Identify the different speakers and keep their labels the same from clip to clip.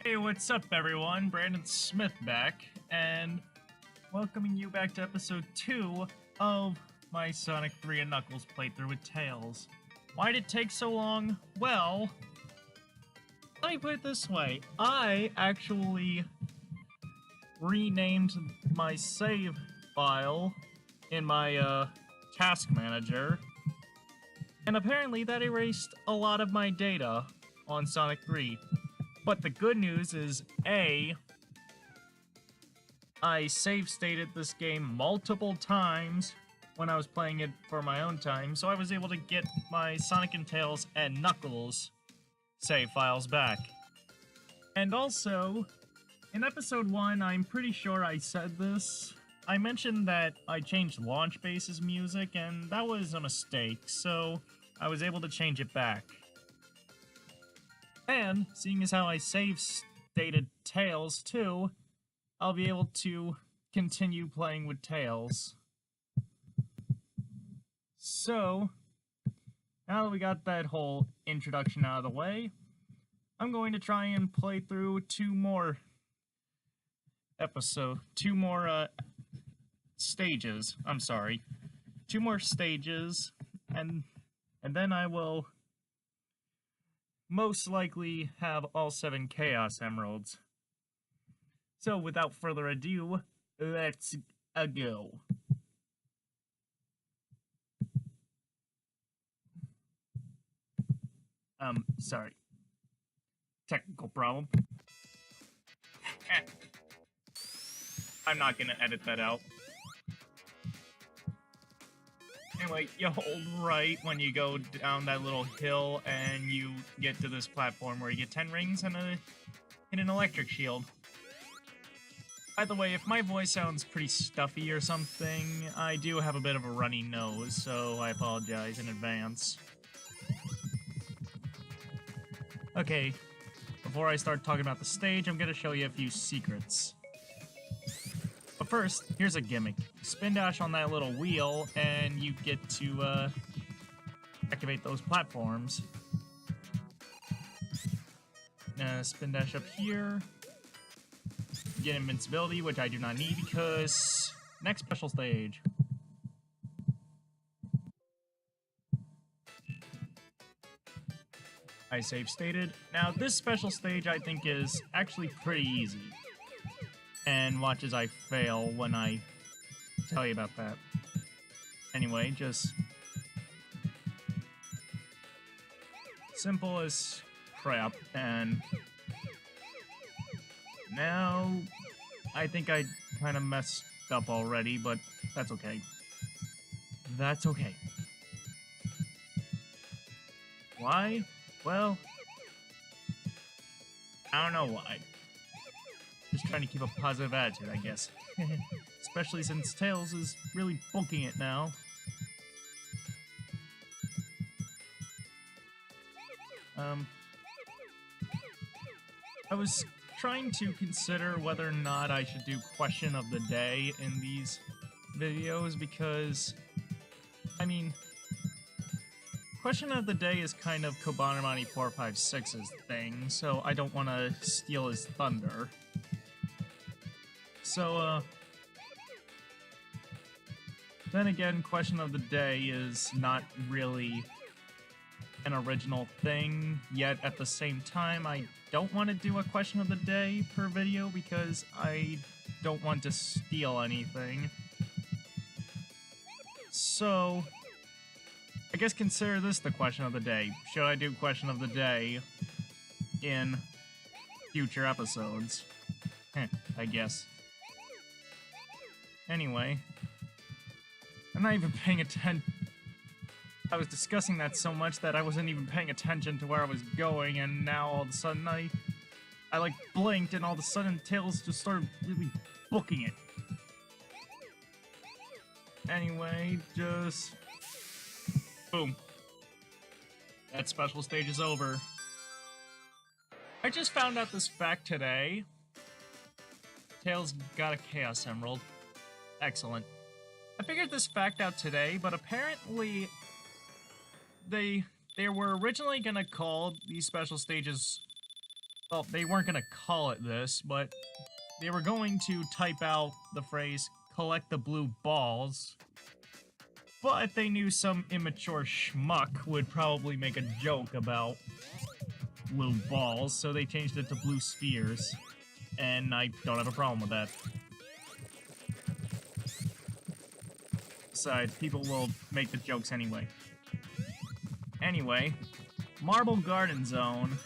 Speaker 1: Hey, what's up everyone? Brandon Smith back, and welcoming you back to episode 2 of my Sonic 3 and Knuckles playthrough with Tails. Why'd it take so long? Well, let me put it this way. I actually renamed my save file in my task manager, and apparently that erased a lot of my data on Sonic 3. But the good news is, A, I save stated this game multiple times when I was playing it for my own time, so I was able to get my Sonic and Tails and Knuckles save files back. And also, in episode 1, I'm pretty sure I said this, I mentioned that I changed Launch Base's music, and that was a mistake, so I was able to change it back. And, seeing as how I save stated Tails too, I'll be able to continue playing with Tails. So, now that we got that whole introduction out of the way, I'm going to try and play through two more stages, and then I will most likely have all 7 Chaos Emeralds. So, without further ado, let's go. Sorry. Technical problem. I'm not gonna edit that out. Anyway, you hold right when you go down that little hill and you get to this platform where you get 10 rings and an electric shield. By the way, if my voice sounds pretty stuffy or something, I do have a bit of a runny nose, so I apologize in advance. Okay, before I start talking about the stage, I'm gonna show you a few secrets. But first, here's a gimmick. Spin dash on that little wheel, and you get to, activate those platforms. Spin dash up here. Get invincibility, which I do not need because next special stage. I save stated. Now, this special stage I think is actually pretty easy. And watch as I fail when I tell you about that. Anyway, just simple as crap, and now I think I kind of messed up already, but that's okay. That's okay. Why? Well, I don't know why. Just trying to keep a positive attitude, I guess. Especially since Tails is really bulking it now. I was trying to consider whether or not I should do question of the day in these videos because, I mean, question of the day is kind of Kobanemani 456's thing, so I don't want to steal his thunder. So, then again, question of the day is not really an original thing, yet at the same time, I don't want to do a question of the day per video because I don't want to steal anything. So, I guess consider this the question of the day. Should I do question of the day in future episodes? I guess. Anyway, I'm not even paying attention. I was discussing that so much that I wasn't even paying attention to where I was going, and now all of a sudden I like blinked, and all of a sudden Tails just started really booking it. Anyway, just boom. That special stage is over. I just found out this fact today. Tails got a Chaos Emerald. Excellent. I figured this fact out today, but apparently they were originally gonna call these special stages Well, they weren't gonna call it this, but they were going to type out the phrase, collect the blue balls, but they knew some immature schmuck would probably make a joke about blue balls, so they changed it to blue spheres, and I don't have a problem with that. Besides, people will make the jokes anyway. Anyway, Marble Garden Zone.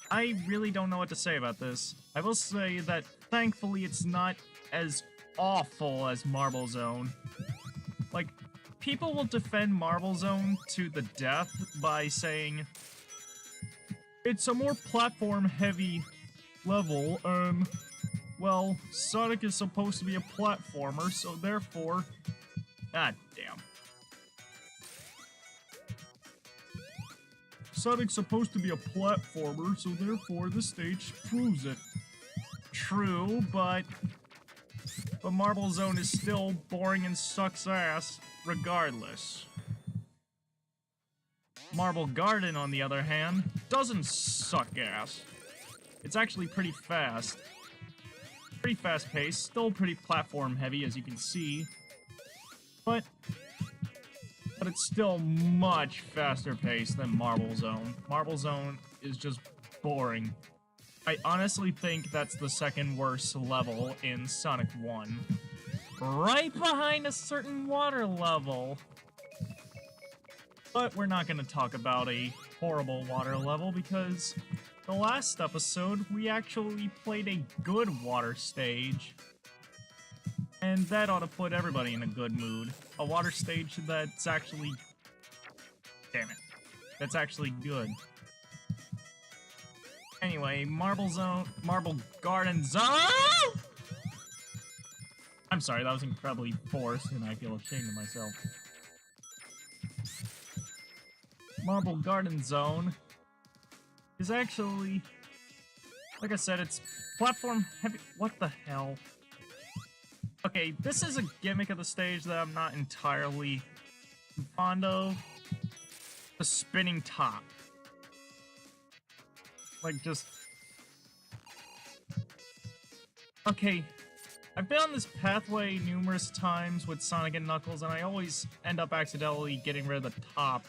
Speaker 1: I really don't know what to say about this. I will say that thankfully it's not as awful as Marble Zone. Like, people will defend Marble Zone to the death by saying it's a more platform-heavy level, well, Sonic is supposed to be a platformer, so therefore... Ah, damn. Sonic's supposed to be a platformer, so therefore this stage proves it. True, but Marble Zone is still boring and sucks ass, regardless. Marble Garden, on the other hand, doesn't suck ass. It's actually pretty fast. Pretty fast-paced, still pretty platform-heavy, as you can see. But it's still much faster-paced than Marble Zone. Marble Zone is just boring. I honestly think that's the second worst level in Sonic 1. Right behind a certain water level. But we're not going to talk about a horrible water level because the last episode we actually played a good water stage. And that ought to put everybody in a good mood. A water stage that's actually... Damn it. That's actually good. Anyway, Marble Garden Zone! I'm sorry, that was incredibly forced, and I feel ashamed of myself. Marble Garden Zone is actually... Like I said, it's platform heavy... What the hell? Okay, this is a gimmick of the stage that I'm not entirely fond of. The spinning top. Like, just... Okay, I've been on this pathway numerous times with Sonic and Knuckles, and I always end up accidentally getting rid of the top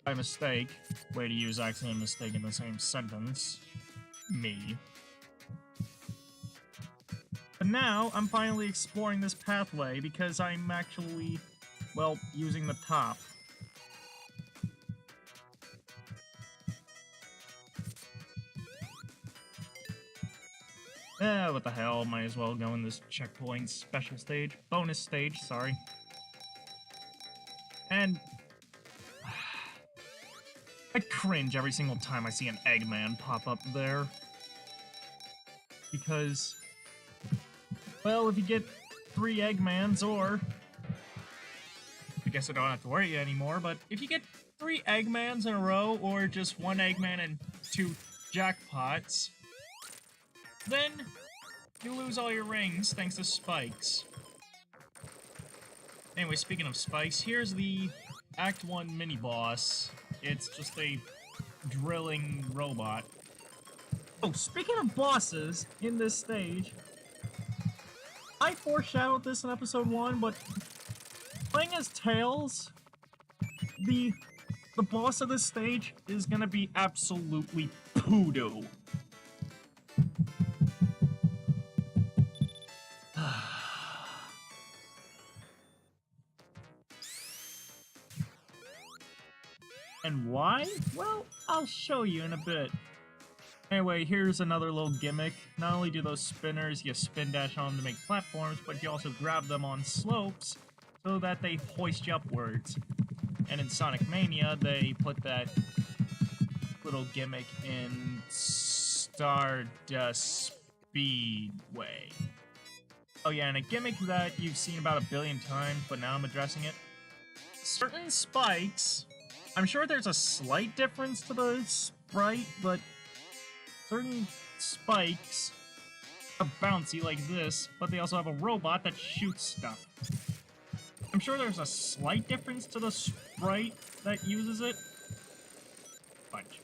Speaker 1: by mistake. Way to use accident and mistake in the same sentence. Me. But now, I'm finally exploring this pathway because I'm actually, well, using the top. What the hell, might as well go in this checkpoint special stage, bonus stage, sorry. And... I cringe every single time I see an Eggman pop up there. Because... Well, if you get 3 Eggmans, or... I guess I don't have to worry anymore, but if you get 3 Eggmans in a row, or just 1 Eggman and 2 jackpots, then you lose all your rings thanks to spikes. Anyway, speaking of spikes, here's the Act 1 mini-boss. It's just a drilling robot. Oh, speaking of bosses in this stage, I foreshadowed this in episode 1, but playing as Tails, the boss of this stage is gonna be absolutely poodoo. And why? Well, I'll show you in a bit. Anyway, here's another little gimmick. Not only do those spinners you spin dash on to make platforms, but you also grab them on slopes so that they hoist you upwards. And in Sonic Mania, they put that little gimmick in Stardust Speedway. Oh yeah, and a gimmick that you've seen about 1 billion times, but now I'm addressing it. Certain spikes... I'm sure there's a slight difference to the sprite, but certain spikes are bouncy like this, but they also have a robot that shoots stuff. I'm sure there's a slight difference to the sprite that uses it. Bunch.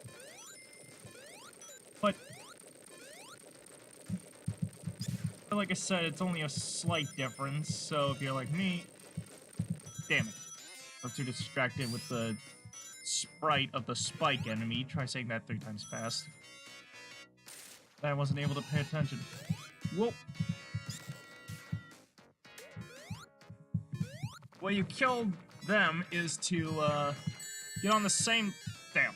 Speaker 1: But like I said, it's only a slight difference, so if you're like me... Damn it. I was too distracted with the sprite of the spike enemy. Try saying that 3 times fast. I wasn't able to pay attention. Whoa! Way you kill them is to, get on the same... Damn.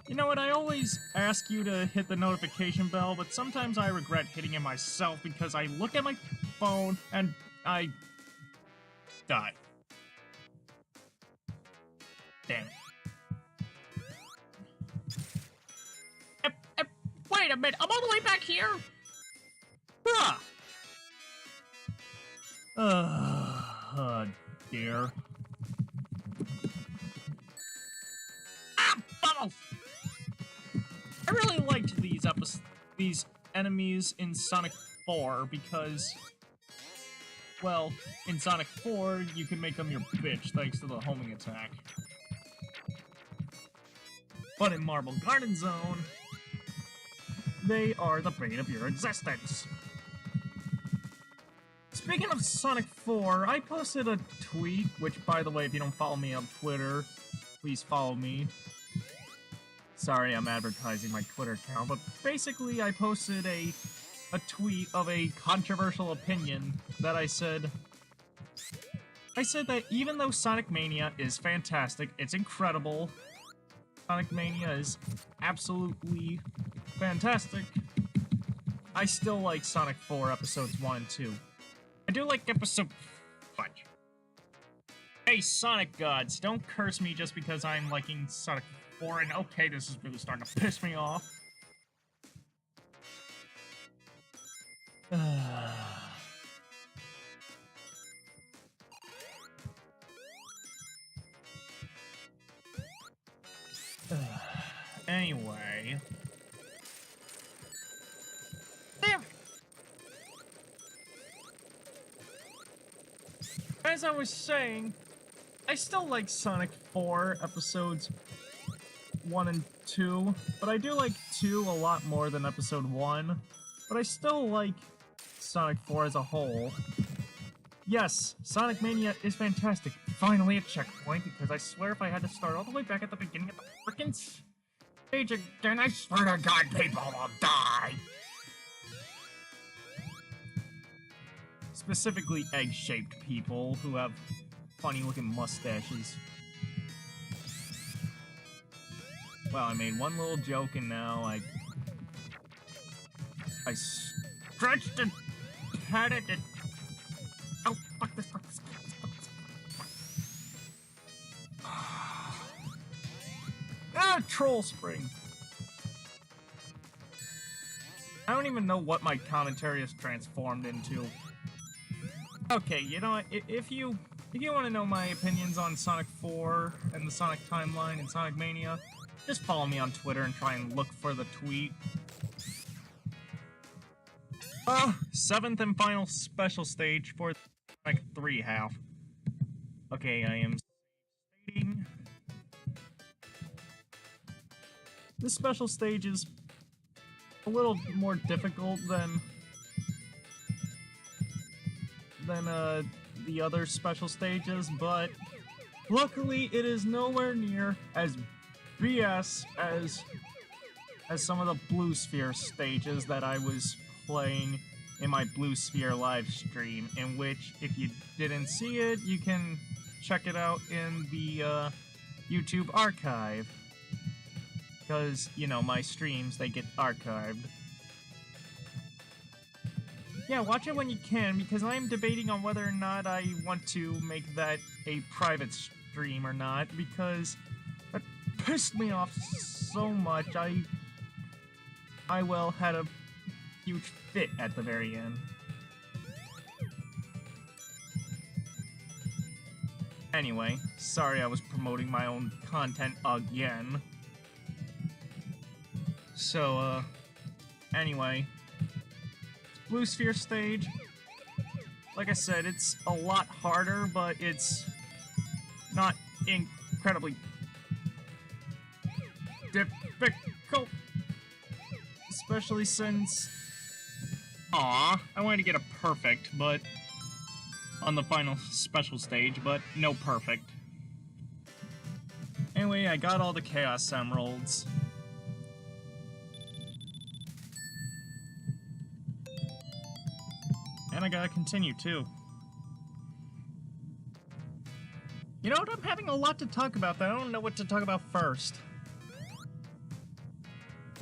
Speaker 1: You know what, I always ask you to hit the notification bell, but sometimes I regret hitting it myself because I look at my phone and I... die. Damn it. Wait a minute, I'm all the way back here? Ah! Oh, dear. Ah, bubbles! I really liked these enemies in Sonic 4 because, well, in Sonic 4, you can make them your bitch thanks to the homing attack. But in Marble Garden Zone, they are the bane of your existence. Speaking of Sonic 4, I posted a tweet, which, by the way, if you don't follow me on Twitter, please follow me. Sorry, I'm advertising my Twitter account, but basically I posted a tweet of a controversial opinion that I said that even though Sonic Mania is fantastic, it's incredible, Sonic Mania is absolutely fantastic, I still like Sonic 4 Episodes 1 and 2. I do like Episode... Fudge. Hey, Sonic Gods, don't curse me just because I'm liking Sonic 4, and okay, this is really starting to piss me off. Anyway... Damn it! As I was saying, I still like Sonic 4 Episodes 1 and 2, but I do like 2 a lot more than Episode 1, but I still like Sonic 4 as a whole. Yes, Sonic Mania is fantastic. Finally a checkpoint, because I swear if I had to start all the way back at the beginning of the frickin' stage again, I swear to God, people will die! Specifically egg-shaped people who have funny-looking mustaches. Well, I made one little joke and now I stretched and patted it. Oh, fuck this, fuck this, fuck this, fuck this, fuck this. Ah, troll spring. I don't even know what my commentary has transformed into. Okay, you know what, if you want to know my opinions on Sonic 4 and the Sonic timeline and Sonic Mania, just follow me on Twitter and try and look for the tweet. 7th and final special stage for Sonic 3 half. Okay, I am stating... This special stage is a little more difficult than the other special stages, but luckily it is nowhere near as BS as some of the Blue Sphere stages that I was playing in my Blue Sphere live stream, in which, if you didn't see it, you can check it out in the YouTube archive, because, you know, my streams, they get archived. Yeah, watch it when you can, because I'm debating on whether or not I want to make that a private stream or not, because that pissed me off so much. I well, had a huge fit at the very end. Anyway, sorry I was promoting my own content again. So, anyway... Blue Sphere stage, like I said, it's a lot harder, but it's not incredibly difficult. Especially since... Aw, I wanted to get a perfect, but... on the final special stage, but no perfect. Anyway, I got all the Chaos Emeralds. And I gotta continue, too. You know what? I'm having a lot to talk about that I don't know what to talk about first.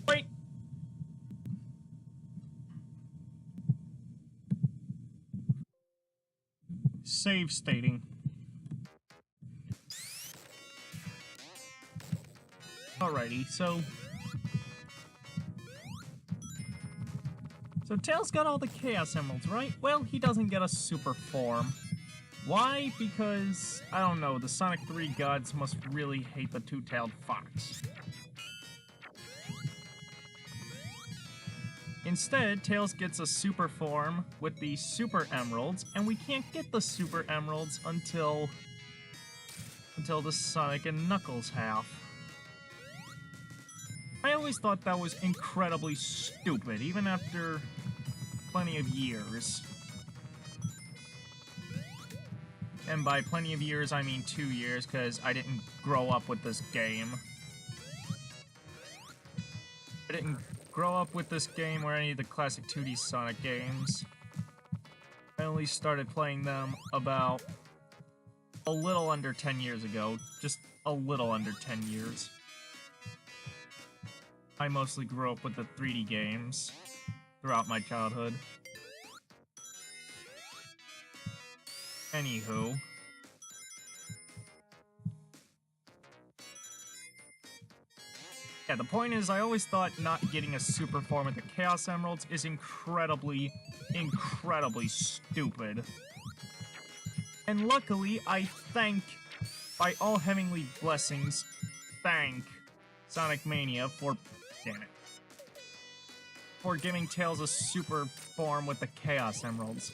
Speaker 1: Wait! Save stating. Alrighty, so Tails got all the Chaos Emeralds, right? Well, he doesn't get a super form. Why? Because, I don't know, the Sonic 3 gods must really hate the two-tailed fox. Instead, Tails gets a super form with the Super Emeralds, and we can't get the Super Emeralds until the Sonic and Knuckles half. I always thought that was incredibly stupid, even after plenty of years. And by plenty of years, I mean 2 years, because I didn't grow up with this game. I didn't grow up with this game or any of the classic 2D Sonic games. I only started playing them about a little under 10 years ago. Just a little under 10 years. I mostly grew up with the 3D games throughout my childhood. Anywho. Yeah, the point is, I always thought not getting a super form with the Chaos Emeralds is incredibly, incredibly stupid. And luckily, by all heavenly blessings, thank Sonic Mania for, damn it, for giving Tails a super form with the Chaos Emeralds.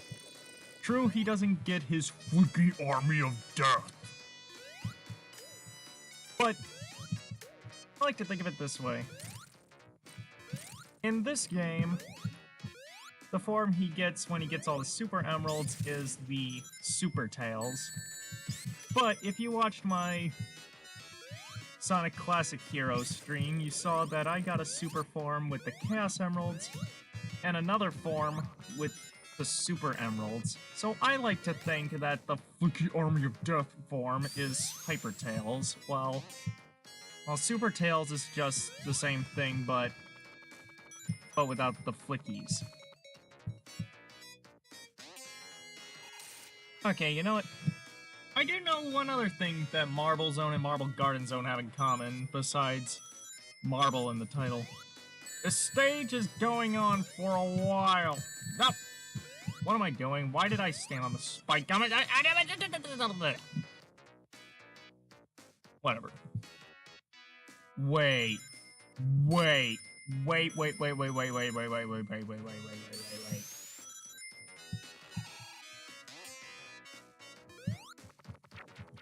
Speaker 1: True, he doesn't get his freaky army of death. But I like to think of it this way. In this game, the form he gets when he gets all the Super Emeralds is the Super Tails. But if you watched my Sonic Classic Heroes stream, you saw that I got a super form with the Chaos Emeralds and another form with the Super Emeralds. So I like to think that the Freaky Army of Death form is Hyper Tails, while Super Tails is just the same thing, but without the flickies. Okay, you know what? I do know one other thing that Marble Zone and Marble Garden Zone have in common, besides Marble in the title. The stage is going on for a while. No! What am I doing? Why did I stand on the spike? Whatever. Wait.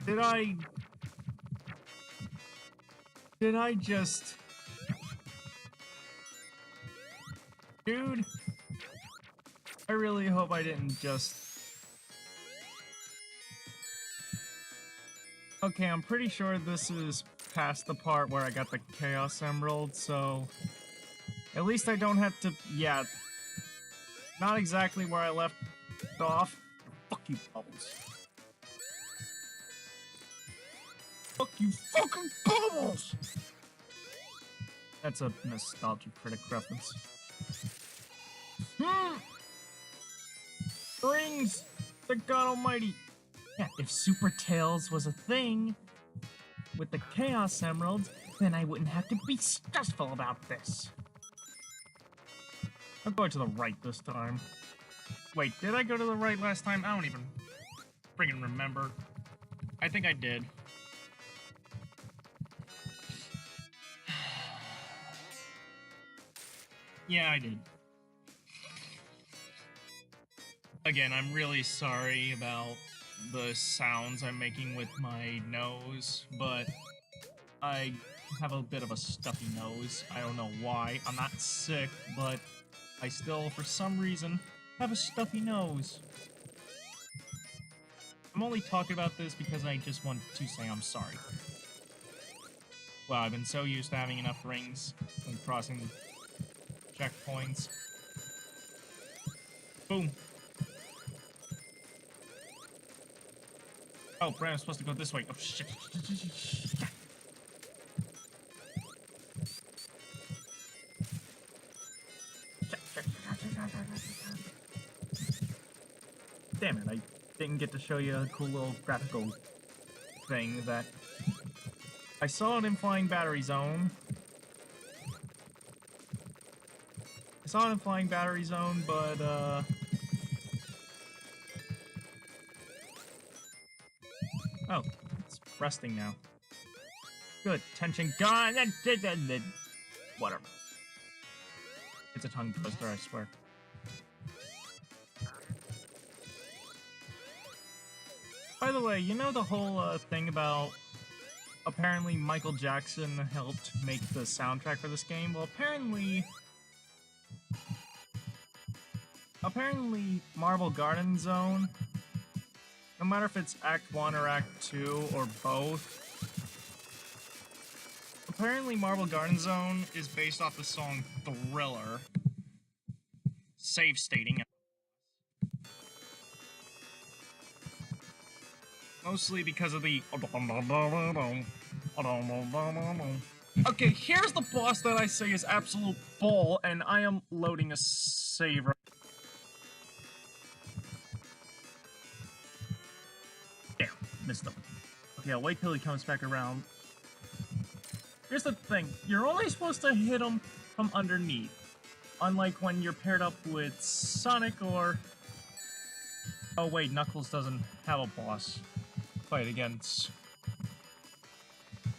Speaker 1: Did I just... Dude, I really hope I didn't just... Okay, I'm pretty sure this is past the part where I got the Chaos Emerald, so... At least I don't have to... Yeah. Not exactly where I left off. Fuck you, Bubbles. Fuck you fucking Bubbles! That's a Nostalgia Critic reference. Rings! The God Almighty! Yeah, if Super Tails was a thing with the Chaos Emeralds, then I wouldn't have to be stressful about this. I'm going to the right this time. Wait, did I go to the right last time? I don't even friggin' remember. I think I did. Yeah, I did. Again, I'm really sorry about the sounds I'm making with my nose, but I have a bit of a stuffy nose. I don't know why. I'm not sick, but I still, for some reason, have a stuffy nose. I'm only talking about this because I just want to say I'm sorry. Wow, I've been so used to having enough rings and crossing checkpoints. Boom. Oh, Brad, I'm supposed to go this way. Oh, shit. Damn it, I didn't get to show you a cool little graphical thing that I saw it in Flying Battery Zone. But, oh, it's resting now. Good. Tension gone. Whatever. It's a tongue twister, I swear. By the way, you know the whole thing about apparently Michael Jackson helped make the soundtrack for this game? Well, apparently Marble Garden Zone, no matter if it's Act 1 or Act 2 or both, apparently Marble Garden Zone is based off the song Thriller, save stating. Mostly because of the... Okay, here's the boss that I say is absolute bull, and I am loading a save. Damn, missed him. Okay, I'll wait till he comes back around. Here's the thing, you're only supposed to hit him from underneath. Unlike when you're paired up with Sonic or... Oh wait, Knuckles doesn't have a boss. Fight against...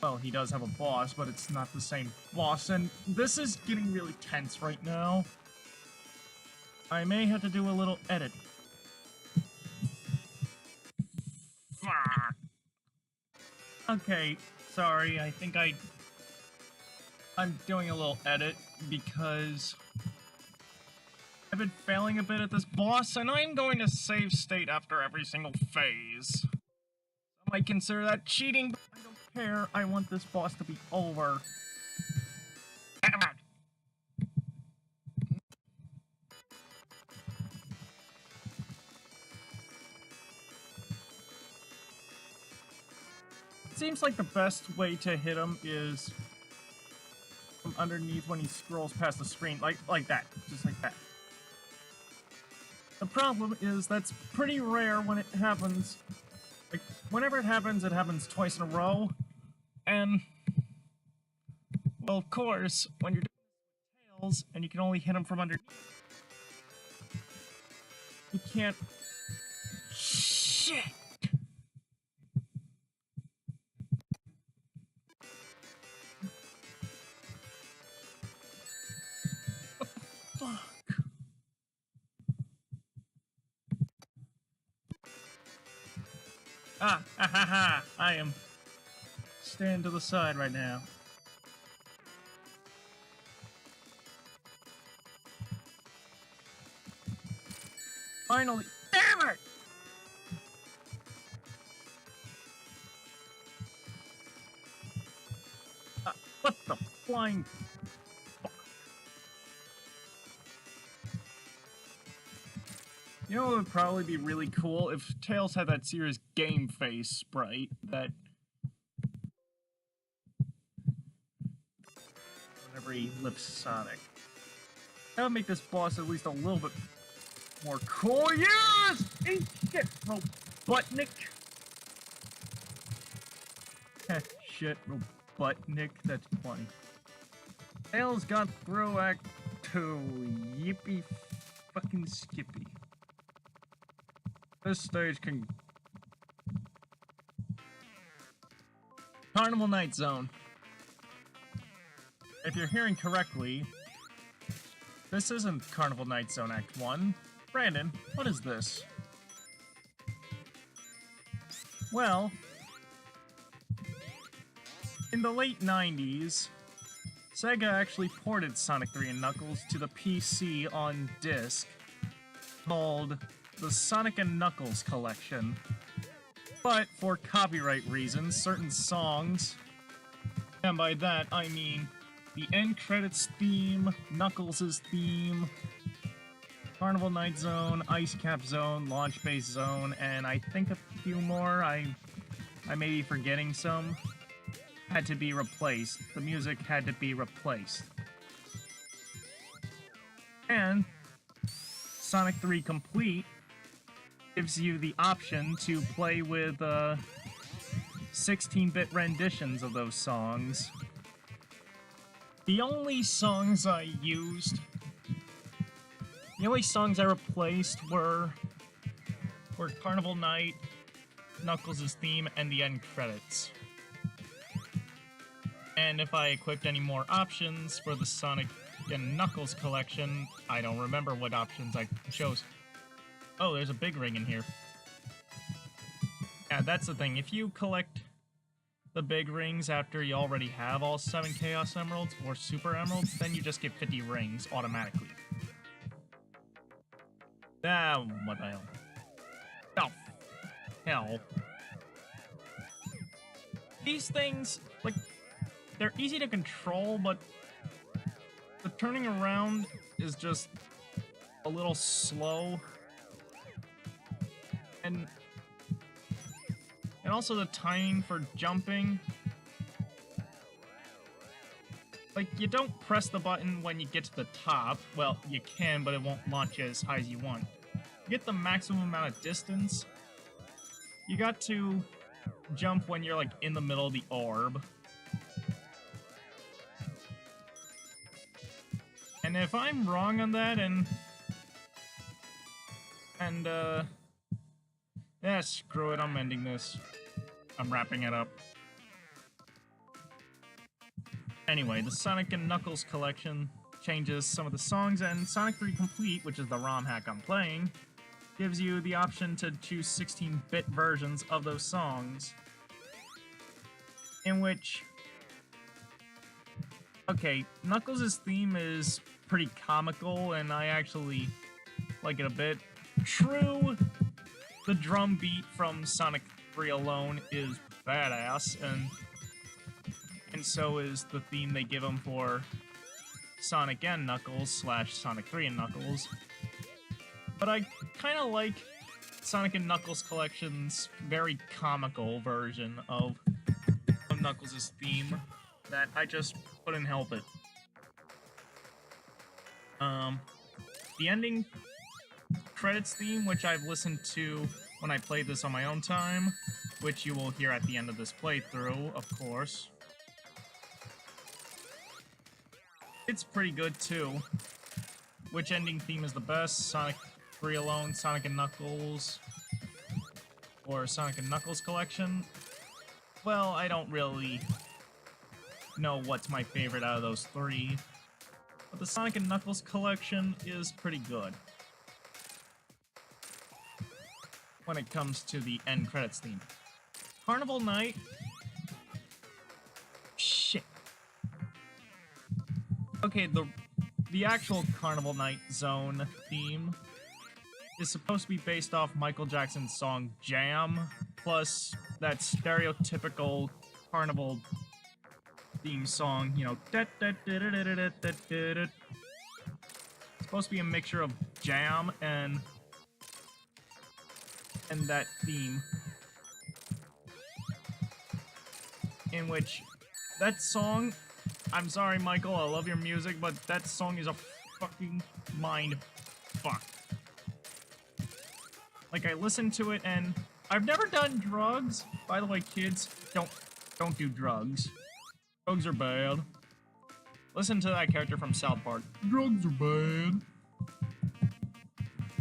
Speaker 1: Well, he does have a boss, but it's not the same boss, and this is getting really tense right now. I may have to do a little edit. Okay, sorry, I think I'm doing a little edit because I've been failing a bit at this boss, and I'm going to save state after every single phase. I might consider that cheating, but I don't care. I want this boss to be over. It seems like the best way to hit him is from underneath when he scrolls past the screen, like that, just like that. The problem is that's pretty rare when it happens. Like, whenever it happens twice in a row, and, well, of course, when you're doing tails, and you can only hit them from underneath, you can't... Shit! What the fuck? I am standing to the side right now. Finally, damn it! What the flying fuck? You know what would probably be really cool if Tails had that serious game face sprite that whenever he lifts Sonic. That would make this boss at least a little bit more cool. Yes! Eat shit, Robotnik! Shit, Robotnik, that's funny. Tails got through Act 2. Yippee fucking skippy. This stage can... Carnival Night Zone. If you're hearing correctly, this isn't Carnival Night Zone Act 1. Brandon, what is this? Well... In the late 90s, Sega actually ported Sonic 3 and Knuckles to the PC on disc, called the Sonic and Knuckles Collection. But for copyright reasons, certain songs, and by that I mean the end credits theme, Knuckles' theme, Carnival Night Zone, Ice Cap Zone, Launch Base Zone, and I think a few more, I may be forgetting some, had to be replaced. The music had to be replaced. And Sonic 3 Complete gives you the option to play with 16-bit renditions of those songs. The only songs I replaced were Carnival Night, Knuckles' theme, and the end credits. And if I equipped any more options for the Sonic and Knuckles collection, I don't remember what options I chose. Oh, there's a big ring in here. Yeah, that's the thing. If you collect the big rings after you already have all 7 Chaos Emeralds or Super Emeralds, then you just get 50 rings automatically. Ah, what the hell? Oh, hell. These things, like, they're easy to control, but the turning around is just a little slow. And also the timing for jumping. Like, you don't press the button when you get to the top. Well, you can, but it won't launch you as high as you want. To get the maximum amount of distance, you got to jump when you're, like, in the middle of the orb. And if I'm wrong on that, yeah, screw it, I'm ending this. I'm wrapping it up. Anyway, the Sonic and Knuckles collection changes some of the songs, and Sonic 3 Complete, which is the ROM hack I'm playing, gives you the option to choose 16-bit versions of those songs. In which... Okay, Knuckles' theme is pretty comical, and I actually like it a bit. True, the drum beat from Sonic 3 alone is badass, and so is the theme they give him for Sonic and Knuckles / Sonic 3 and Knuckles. But I kind of like Sonic and Knuckles Collection's very comical version of Knuckles' theme that I just couldn't help it. The ending credits theme, which I've listened to when I played this on my own time, which you will hear at the end of this playthrough, of course. It's pretty good, too. Which ending theme is the best? Sonic 3 alone, Sonic and Knuckles, or Sonic and Knuckles Collection? Well, I don't really know what's my favorite out of those three, but the Sonic and Knuckles Collection is pretty good when it comes to the end credits theme. Carnival Night... Shit. Okay, the actual Carnival Night Zone theme is supposed to be based off Michael Jackson's song Jam, plus that stereotypical Carnival theme song, you know, it's supposed to be a mixture of Jam and that theme, in which that song, I'm sorry Michael, I love your music, but that song is a fucking mind fuck. Like, I listened to it and I've never done drugs. By the way, kids, don't do drugs. Drugs are bad. Listen to that character from South Park. Drugs are bad.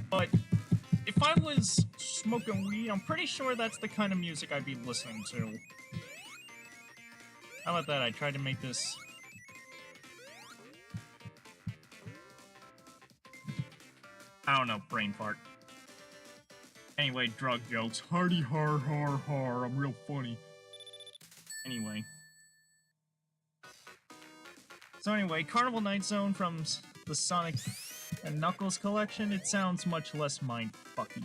Speaker 1: But if I was smoking weed, I'm pretty sure that's the kind of music I'd be listening to. How about that? I tried to make this... I don't know, brain fart. Anyway, drug jokes. Hardy har har har, I'm real funny. Anyway. So anyway, Carnival Night Zone from the Sonic and Knuckles collection, it sounds much less mindfucky.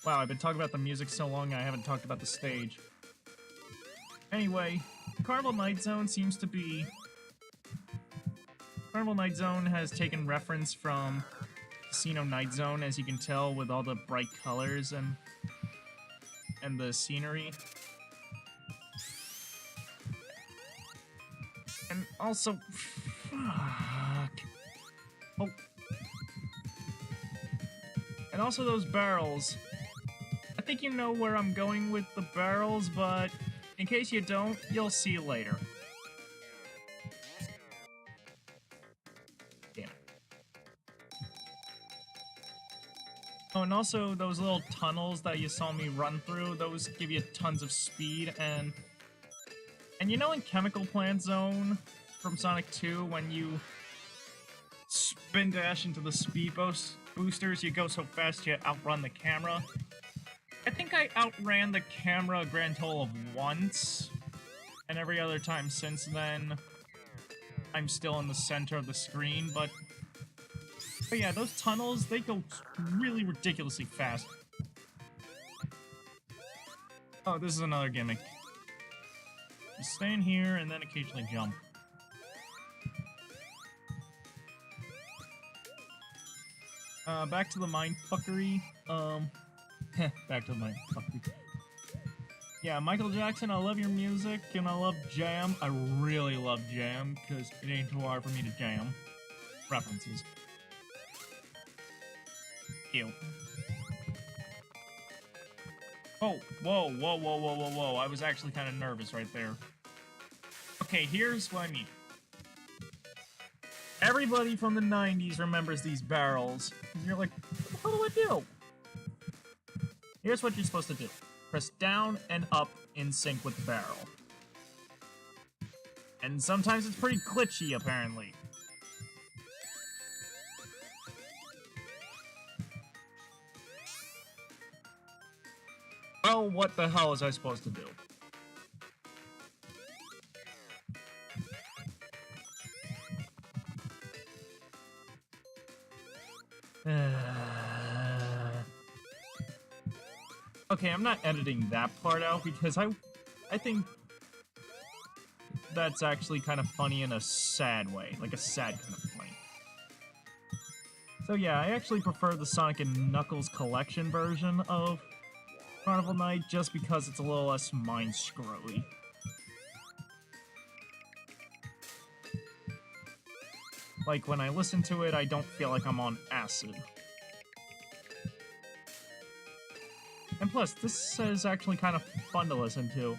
Speaker 1: Wow, I've been talking about the music so long I haven't talked about the stage. Anyway, Carnival Night Zone seems to be... Carnival Night Zone has taken reference from Casino Night Zone, as you can tell, with all the bright colors and the scenery. And also... Fuck. Oh. And also those barrels. I think you know where I'm going with the barrels, but in case you don't, you'll see later. Damn it. Oh, and also those little tunnels that you saw me run through, those give you tons of speed, and you know in Chemical Plant Zone from Sonic 2, when you spin dash into the speed boosters, you go so fast you outrun the camera? I think I outran the camera a grand total of once, and every other time since then, I'm still in the center of the screen, but yeah, those tunnels, they go really ridiculously fast. Oh, this is another gimmick. Just stay in here and then occasionally jump. Back to the mindfuckery. Back to the mindfuckery. Yeah, Michael Jackson, I love your music, and I love Jam. I really love Jam, because it ain't too hard for me to jam. References. Ew. Oh, whoa, whoa, whoa, whoa, whoa, whoa. I was actually kind of nervous right there. Okay, here's what I mean. Everybody from the 90s remembers these barrels. And you're like, what the hell do I do? Here's what you're supposed to do. Press down and up in sync with the barrel. And sometimes it's pretty glitchy, apparently. Well, what the hell was I supposed to do? Okay, I'm not editing that part out because I think that's actually kind of funny in a sad way, like a sad kind of funny. So yeah, I actually prefer the Sonic and Knuckles collection version of Carnival Night just because it's a little less mind-screwy. Like, when I listen to it, I don't feel like I'm on acid. And plus, this is actually kind of fun to listen to.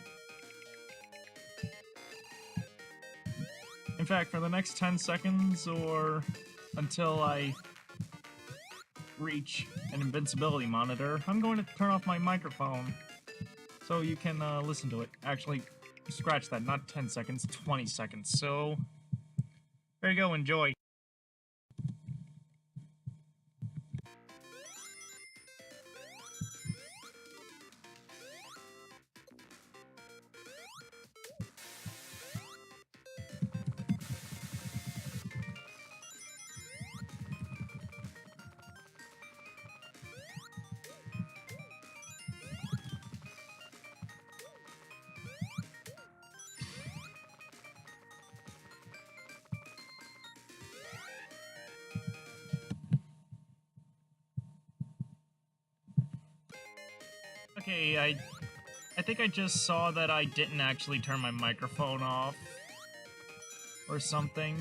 Speaker 1: In fact, for the next 10 seconds, or until I reach an invincibility monitor, I'm going to turn off my microphone so you can listen to it. Actually, scratch that, not 10 seconds, 20 seconds. So, there you go, enjoy. Okay, I think I just saw that I didn't actually turn my microphone off. Or something.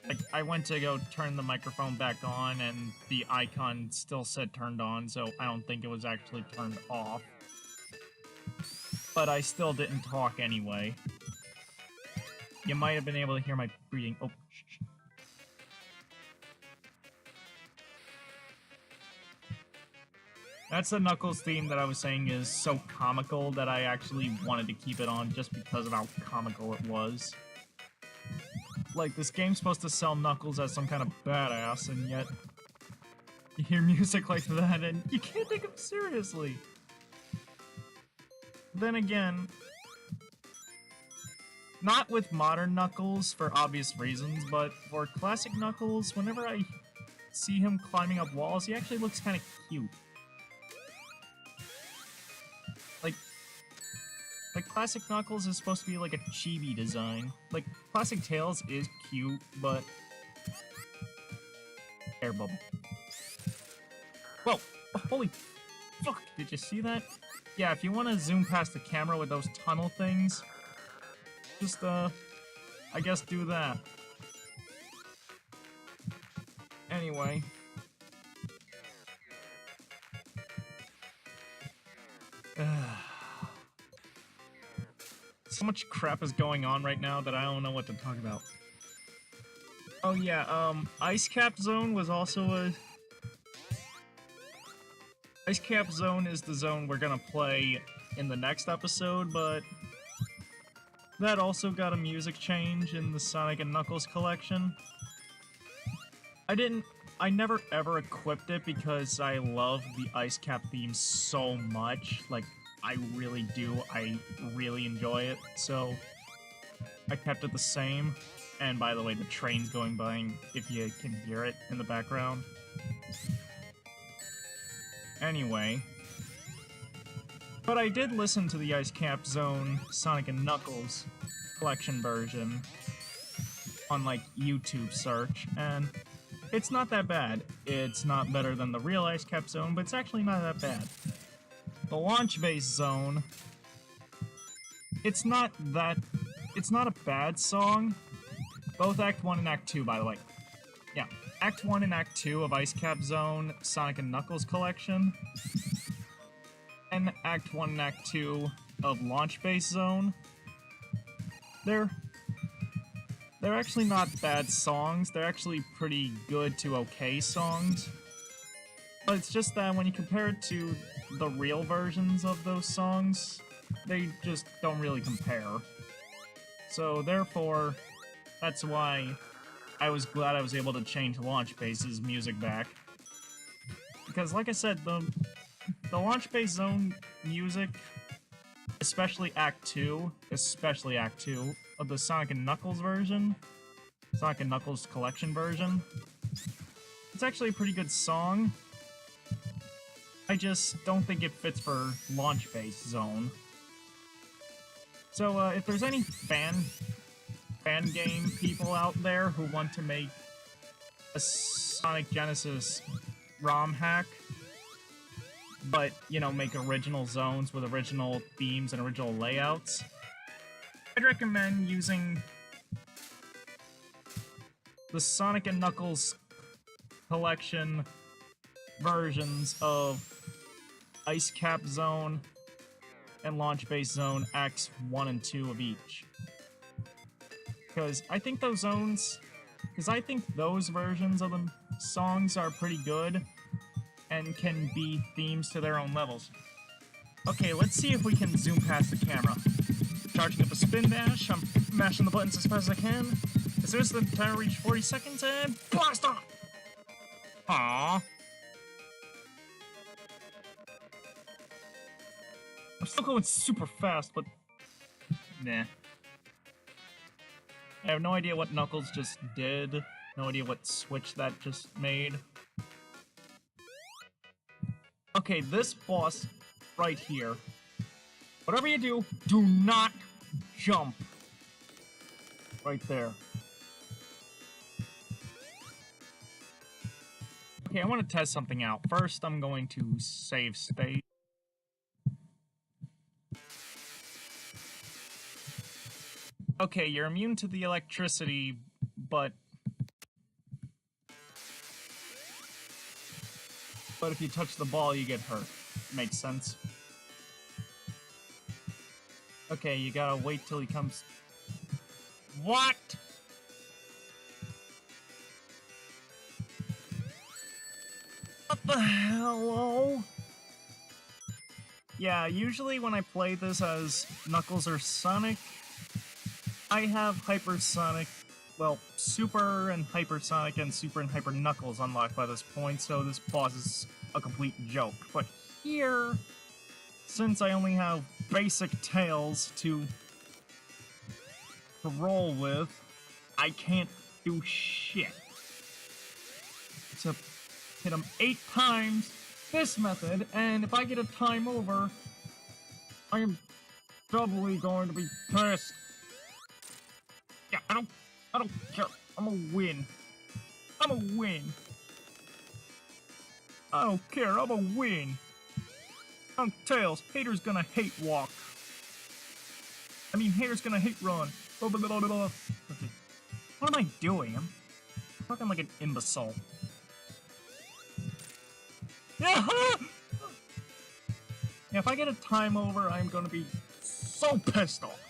Speaker 1: Like, I went to go turn the microphone back on, and the icon still said turned on, so I don't think it was actually turned off. But I still didn't talk anyway. You might have been able to hear my breathing. Oh, shh. That's the Knuckles theme that I was saying is so comical that I actually wanted to keep it on just because of how comical it was. Like, this game's supposed to sell Knuckles as some kind of badass, and yet you hear music like that and you can't take him seriously. Then again, Not with modern Knuckles for obvious reasons, but for classic Knuckles, whenever I see him climbing up walls, he actually looks kind of cute. Like classic Knuckles is supposed to be like a chibi design. Like classic Tails is cute, but air bubble. Whoa! Holy fuck! Did you see that? Yeah, if you want to zoom past the camera with those tunnel things, just I guess do that. Anyway. So much crap is going on right now that I don't know what to talk about. Oh yeah, Ice Cap Zone was also a... Ice Cap Zone is the zone we're gonna play in the next episode, but that also got a music change in the Sonic and Knuckles collection. I never ever equipped it because I love the Ice Cap theme so much. Like, I really do. I really enjoy it, so I kept it the same. And by the way, the train's going by if you can hear it in the background. Anyway. But I did listen to the Ice Cap Zone Sonic and Knuckles collection version on, like, YouTube search, and it's not that bad. It's not better than the real Ice Cap Zone, but it's actually not that bad. The Launch Base Zone, it's not a bad song. Both Act 1 and Act 2, by the way. Yeah, Act 1 and Act 2 of Ice Cap Zone Sonic and Knuckles collection, and Act 1 and Act 2 of Launch Base Zone. They're actually not bad songs. They're actually pretty good to okay songs. But it's just that when you compare it to the real versions of those songs, they just don't really compare. So therefore, that's why I was glad I was able to change Launch Base's music back. Because like I said, the Launch Base Zone music, especially Act 2 of the Sonic and Knuckles version, Sonic and Knuckles collection version, it's actually a pretty good song. I just don't think it fits for Launch Base Zone. So, if there's any fan game people out there who want to make a Sonic Genesis ROM hack, but, you know, make original zones with original themes and original layouts, I'd recommend using the Sonic and Knuckles collection versions of Ice Cap Zone and Launch Base Zone Acts 1 and 2 of each. Because I think those versions of the songs are pretty good and can be themes to their own levels. Okay, let's see if we can zoom past the camera. Charging up a spin dash, I'm mashing the buttons as fast as I can. As soon as the timer reaches 40 seconds, and blast off! Aww. I'm still going super fast, but nah. I have no idea what Knuckles just did. No idea what switch that just made. Okay, this boss right here. Whatever you do, do not jump. Right there. Okay, I want to test something out. First, I'm going to save state. Okay, you're immune to the electricity, but if you touch the ball, you get hurt. Makes sense. Okay, you gotta wait till he comes... What?! What the hell? Yeah, usually when I play this as Knuckles or Sonic, I have Hypersonic, well, Super and Hypersonic and Super and Hyper Knuckles unlocked by this point, so this boss is a complete joke. But here, since I only have basic Tails to to roll with, I can't do shit. So hit him 8 times this method, and if I get a time over, I am doubly going to be pissed. Yeah, I don't care. I'm gonna win. I'm gonna win. I don't care. I'm gonna win. Tails, haters gonna hate walk. I mean, haters gonna hate run. Okay. What am I doing? I'm fucking like an imbecile. Yeah! Yeah, if I get a time over, I'm gonna be so pissed off.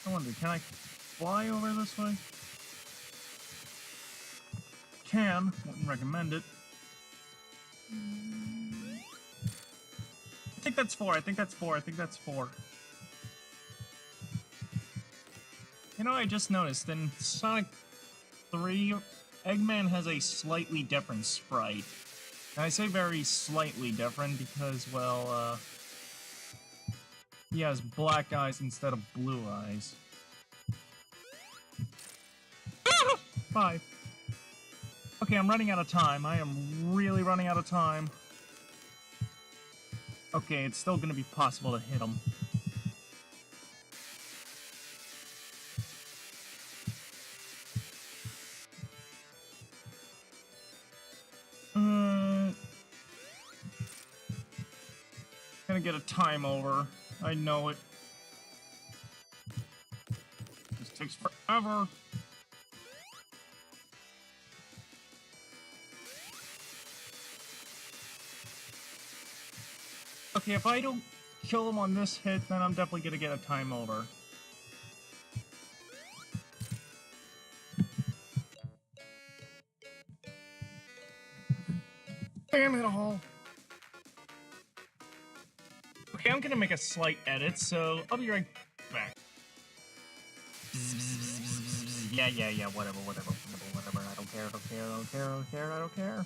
Speaker 1: I wonder, can I fly over this way? Can. Wouldn't recommend it. I think that's 4. I think that's 4. I think that's 4. You know, I just noticed in Sonic 3, Eggman has a slightly different sprite. And I say very slightly different because, well, he has black eyes instead of blue eyes. 5. Okay, I'm running out of time. I am really running out of time. Okay, it's still gonna be possible to hit him. Gonna get a time over. I know it. This takes forever. Okay, if I don't kill him on this hit, then I'm definitely gonna get a time over. Damn it all! Okay, I'm gonna make a slight edit, so I'll be right back. Yeah, whatever, I don't care, I don't care.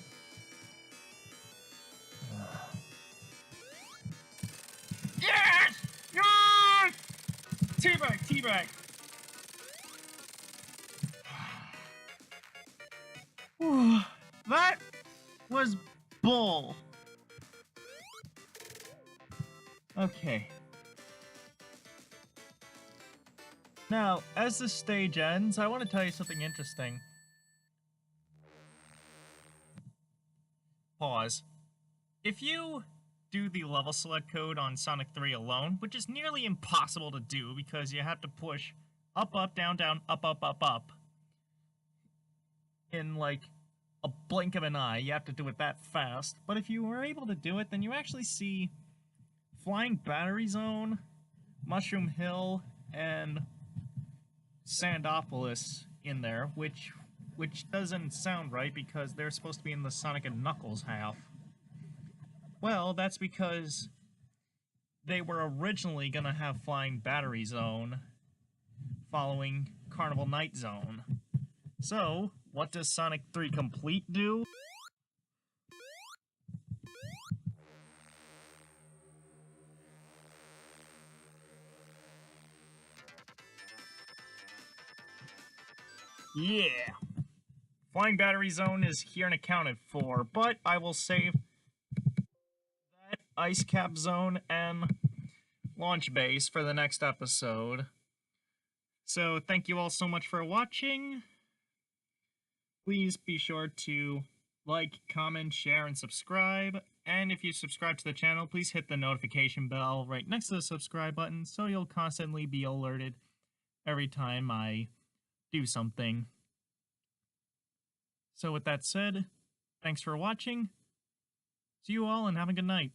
Speaker 1: Yes! Yes! Teabag! That was bull. Okay. Now, as the stage ends, I want to tell you something interesting. Pause. If you do the level select code on Sonic 3 alone, which is nearly impossible to do because you have to push up, down, up, in like a blink of an eye. You have to do it that fast. But if you were able to do it, then you actually see Flying Battery Zone, Mushroom Hill, and Sandopolis in there, which doesn't sound right because they're supposed to be in the Sonic and Knuckles half. Well, that's because they were originally gonna have Flying Battery Zone following Carnival Night Zone. So, what does Sonic 3 Complete do? Yeah! Flying Battery Zone is here and accounted for, but I will save that Ice Cap Zone and Launch Base for the next episode. So, thank you all so much for watching. Please be sure to like, comment, share, and subscribe. And if you subscribe to the channel, please hit the notification bell right next to the subscribe button so you'll constantly be alerted every time I do something. So with that said, thanks for watching. See you all and have a good night.